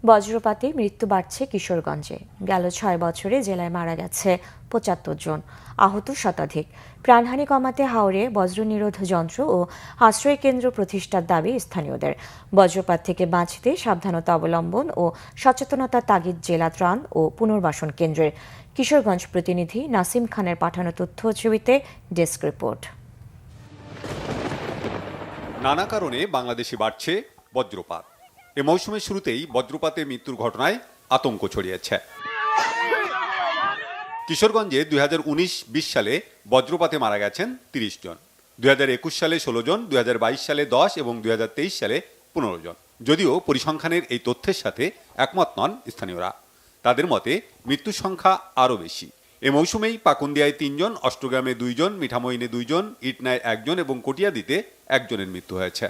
বজ্রপাতে মৃত্যু বাড়ছে কিশোরগঞ্জে। গেল ৬ বছরে জেলায় মারা গেছে ৭৫ জন, আহত শতাধিক। প্রাণহানি কমাতে হাওরে বজ্রনিরোধ যন্ত্র ও আশ্রয় কেন্দ্র প্রতিষ্ঠার দাবি স্থানীয়দের। বজ্রপাত থেকে বাঁচতে সাবধানতা অবলম্বন ও সচেতনতা তাগিদ জেলা ত্রাণ ও পুনর্বাসন কেন্দ্রের। কিশোরগঞ্জ প্রতিনিধি নাসিম খানের পাঠানো তথ্য ছবিতে ডেস্ক রিপোর্ট। নানা কারণে বাংলাদেশে বাড়ছে বজ্রপাত। এ মৌসুমের শুরুতেই বজ্রপাতে মৃত্যুর ঘটনায় আতঙ্ক ছড়িয়েছে। কিশোরগঞ্জে 2019-20 সালে বজ্রপাতে মারা গেছেন 30 জন, 2021 সালে 16 জন, 2022 সালে 10 এবং 2023 সালে 15 জন। যদিও পরিসংখ্যানের এই তথ্যের সাথে একমত নন স্থানীয়রা। তাদের মতে মৃত্যুর সংখ্যা আরও বেশি। এ মৌসুমেই পাকুন্দিয়ায় 3 জন, অষ্টগ্রামে 2 জন, মিঠামইনে 2 জন, ইটনায় 1 জন এবং কটিয়াদিতে 1 জনের মৃত্যু হয়েছে।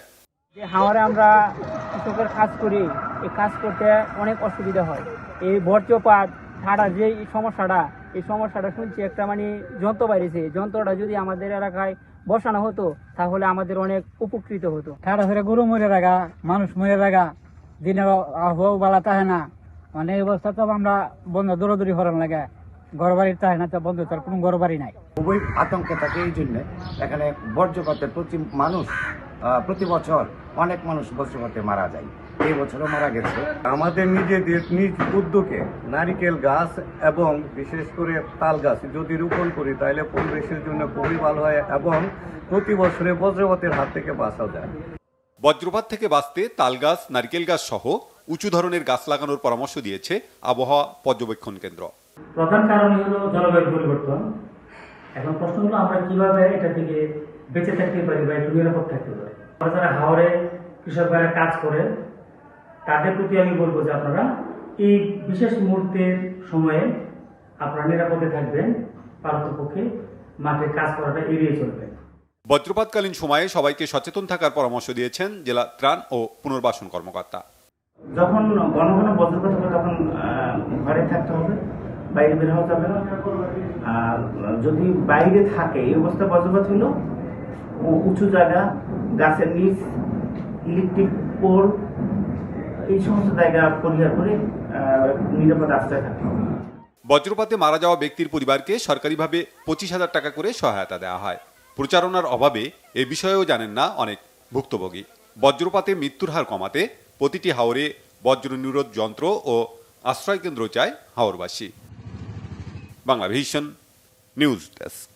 হাওরে আমরা কৃষকের কাজ করি, এই কাজ করতে অনেক অসুবিধা হয়। এই বজ্রপাত ছাড়া যে এই সমস্যাটা শুনছি, একটা যন্ত্র বাইরেছে। যন্ত্রটা যদি আমাদের এলাকায় বসানো হতো তাহলে আমাদের অনেক উপকৃত হতো। ঠাড়া ধরে গরু মরে রাখা, মানুষ মরে রাখা, দিনের আবহাওয়া বালা তাহে না, এই অবস্থা তো আমরা বন্ধ দৌড়দৌড়ি হরণ লাগে। ঘর বাড়ির তাহে না, তো বন্ধ তার কোনো ঘর বাড়ি নাই। খুবই আতঙ্কে থাকে। এই জন্য এখানে বজ্রপাতে প্রতি বছর অনেক মানুষ বজ্রপাতে মারা যায়। এই বছরও মারা গেছে। আমাদের নিজেদের নিজ উদ্যোগে নারিকেল গাছ এবং বিশেষ করে তাল গাছ যদি রোপণ করি তাহলে পরিবেশের জন্য খুবই ভালো হয় এবং প্রতি বছরে বজ্রপাতের হাত থেকে বাঁচা যায়। বজ্রপাত থেকে বাঁচতে তাল গাছ, নারকেল গাছ সহ উঁচু ধরনের গাছ লাগানোর পরামর্শ দিয়েছে আবহাওয়া পর্যবেক্ষণ কেন্দ্র। প্রধান কারণ হলো জলবায়ু পরিবর্তন। এখন প্রশ্ন হলো আমরা কিভাবে এটা থেকে বেঁচে থাকতে পারি বা একটু নিরাপদ থাকতে পারি। যারা হাওরে কৃষকরা কাজ করে তাদের প্রতি আমি বলবো যে আপনারা এই বিশেষ মুহূর্তের সময়ে আপনারা নিরাপদে থাকবেন, পারতপক্ষে মাঠে কাজ করাটা এড়িয়ে চলবেন। বজ্রপাতকালীন সময়ে সবাইকে সচেতন থাকার পরামর্শ দিয়েছেন জেলা ত্রাণ ও পুনর্বাসন কর্মকর্তা। যখন ঘন ঘন বজ্রপাত হবে তখন ঘরে থাকতে হবে, বাইরে বের হওয়া যাবে না। আর যদি বাইরে থাকে এই অবস্থা বজ্রপাত হলো উঁচু জায়গা, গাছের নিচ, ইলেকট্রিক পোল, এই সমস্ত জায়গা পরিহার করে নিরাপদ আশ্রয় থাকতে হবে। বজ্রপাতে মারা যাওয়া ব্যক্তির পরিবারকে সরকারিভাবে 25,000 টাকা করে সহায়তা দেওয়া হয়। প্রচারণার অভাবে এ বিষয়েও জানেন না অনেক ভুক্তভোগী। বজ্রপাতে মৃত্যুর হার কমাতে প্রতিটি হাওরে বজ্র নিরোধ যন্ত্র ও আশ্রয় কেন্দ্র চায় হাওরবাসী। Bangla vision news desk.